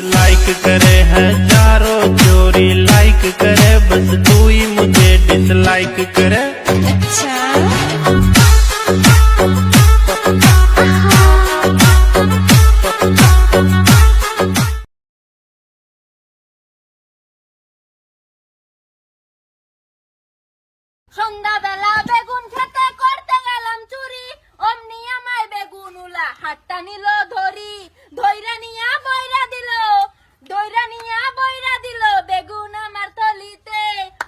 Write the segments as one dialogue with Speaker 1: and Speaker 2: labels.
Speaker 1: Like करे हजारों चोरी लाइक करे बस तू ही मुझे डिसलाइक करे।
Speaker 2: अच्छा
Speaker 3: সন্ধ্যাবেলা বেগুন খেতে করতে গেলাম চুরি, অমনি আমায় বেগুন উলা হাতটা নিল ধরি, ধইরা নিয়া বইরা দিল, ধইরা নিয়া বইরা দিল বেগুন আমার তলিতে,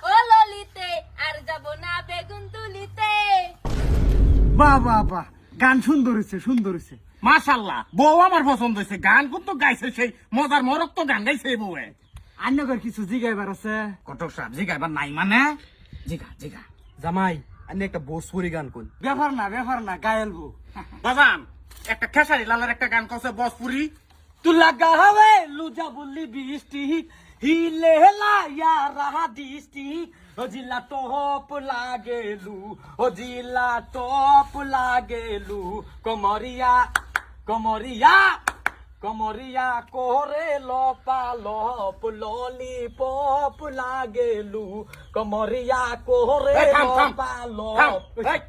Speaker 3: ও ললিতে আর যাব না বেগুন তুলিতে।
Speaker 4: বাহ বাহ বাহ, গান সুন্দর হয়েছে সুন্দর হয়েছে।
Speaker 5: মাশাআল্লাহ, বউ আমার পছন্দ হয়েছে। গান কিন্তু গাইছে সেই মজার মরক তো গান গাইছে বউয়ে।
Speaker 4: আন্যগর কিছু জিগাইবার আছে?
Speaker 5: কটক সাহেব জিগাইবার নাই মানে? জিগা জিগা।
Speaker 6: জামাই আমি একটা ভোজপুরি গান কই।
Speaker 4: ব্যাপার না গায়েলবো।
Speaker 5: বাজান একটা খেসারি লালের একটা গান কইছে ভোজপুরি।
Speaker 4: তু লাগা হবে লুজা বললি বৃষ্টি হিলে হেলা ইয়া রাহা দৃষ্টি ও জিলা টপ লাগেলু ও জিলা টপ লাগেলু কমরিয়া কমরিয়া কমরিয়া কোরে লপালপ ললিপপ লাগেলু কমরিয়া কোরে
Speaker 5: এই থাম, থাম,
Speaker 4: লপালপ।
Speaker 5: এই,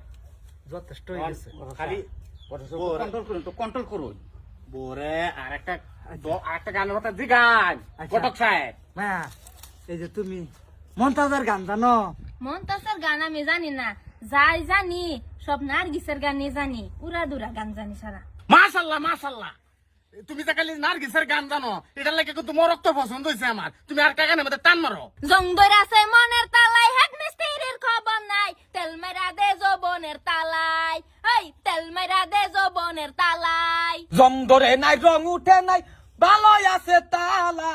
Speaker 6: যথেষ্ট হয়ে গেছে।
Speaker 5: খালি কন্ট্রোল করুন তো, কন্ট্রোল করুন। বোরে আরেকটা গানের কথা জিগান কটক সাহেব।
Speaker 4: হ্যাঁ, এই যে তুমি মন্তাজার গান জানো?
Speaker 3: মন্তাসের গান আমি জানি না, যাই জানি সব নার্গিসের গানই জানি, উড়াদুরা গান জানি সারা।
Speaker 5: মাশাআল্লাহ মাশাআল্লাহ, তুমি যে খালি নার্গিসের গান জানো, এটার লাগে কিন্তু মরক তো পছন্দ হয়েছে আমার। তুমি আর কা গানের মধ্যে টান মারো।
Speaker 3: জঙ্গর আছে মনের তালাই, হেড মিস্ত্রির খবর নাই, তেল মেরা দে যৌবনের তালাই, এই তেল মেরা দে যৌবনের তালাই।
Speaker 4: জম ধরে নাই রং উঠে নাই ভালোই আছে তালা,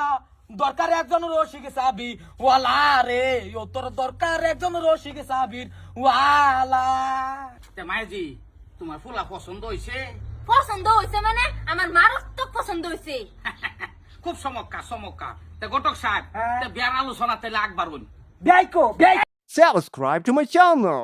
Speaker 4: দরকার একজন রসিক সাবি ওয়ালা রে, ও তোর দরকার একজন রসিক সাবির ওয়ালা।
Speaker 5: মায়েজি তোমার ফুলা পছন্দ হয়েছে?
Speaker 3: পছন্দ হয়েছে মানে আমার মারাত্মক পছন্দ হয়েছে।
Speaker 5: খুব চমৎকার চমৎকার। তা ঘটক সাহেব, বিয়ার আলোচনা তাহলে আকবার হইন।
Speaker 4: বেয়াইকো বেয়াই।
Speaker 6: Subscribe to my channel.